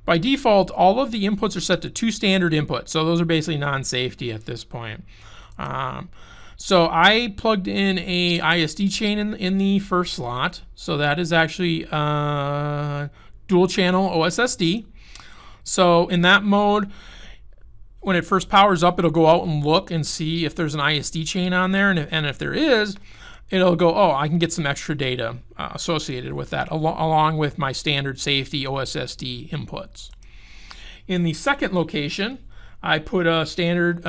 By default, all of the inputs are set to 2 standard inputs, so those are basically non-safety at this point. So I plugged in a ISD chain in the first slot, so that is actually dual channel OSSD. So in that mode, when it first powers up, it'll go out and look and see if there's an ISD chain on there, and if there is, it'll go, oh, I can get some extra data associated with that, along with my standard safety OSSD inputs. In the second location, I put a standard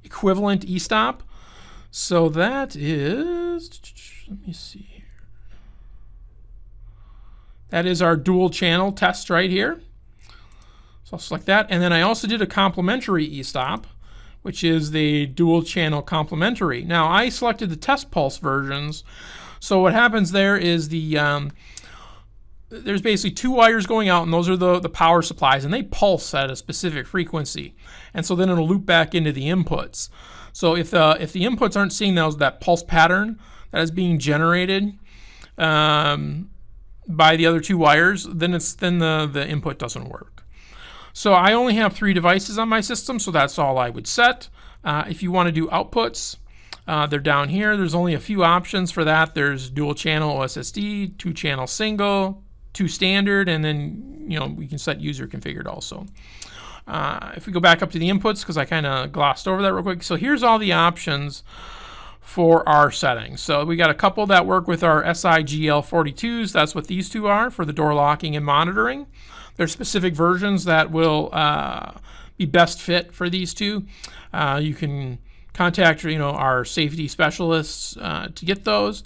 equivalent e-stop. So that is, let me see here. That is our dual channel test right here. So I'll select that. And then I also did a complementary e-stop, which is the dual channel complementary. Now I selected the test pulse versions. So what happens there is there's basically 2 wires going out, and those are the power supplies, and they pulse at a specific frequency. And so then it'll loop back into the inputs. So if the inputs aren't seeing that pulse pattern that is being generated by the other 2 wires, then the input doesn't work. So I only have 3 devices on my system, so that's all I would set. If you want to do outputs, they're down here. There's only a few options for that. There's dual channel OSSD, 2-channel single, 2 standard, and then we can set user configured also. If we go back up to the inputs, because I kind of glossed over that real quick. So here's all the options for our settings. So we got a couple that work with our SIGL42s. That's what these 2 are for the door locking and monitoring. There's specific versions that will be best fit for these 2. You can contact our safety specialists to get those.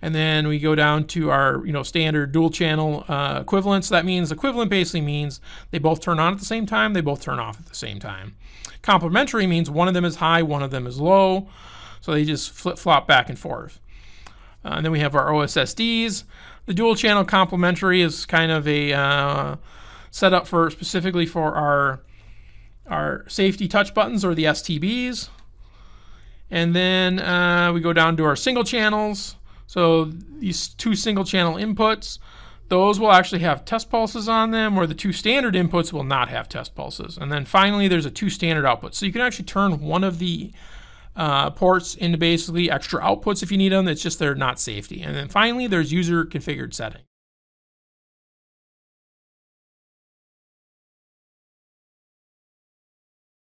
And then we go down to our standard dual channel equivalents. That means equivalent basically means they both turn on at the same time, they both turn off at the same time. Complementary means one of them is high, one of them is low. So they just flip-flop back and forth. And then we have our OSSDs. The dual channel complementary is kind of a setup specifically for our safety touch buttons, or the STBs. And then we go down to our single channels. So these 2 single channel inputs, those will actually have test pulses on them, where the 2 standard inputs will not have test pulses. And then finally, there's a 2 standard outputs. So you can actually turn one of the ports into basically extra outputs if you need them. It's just they're not safety. And then finally, there's user configured settings.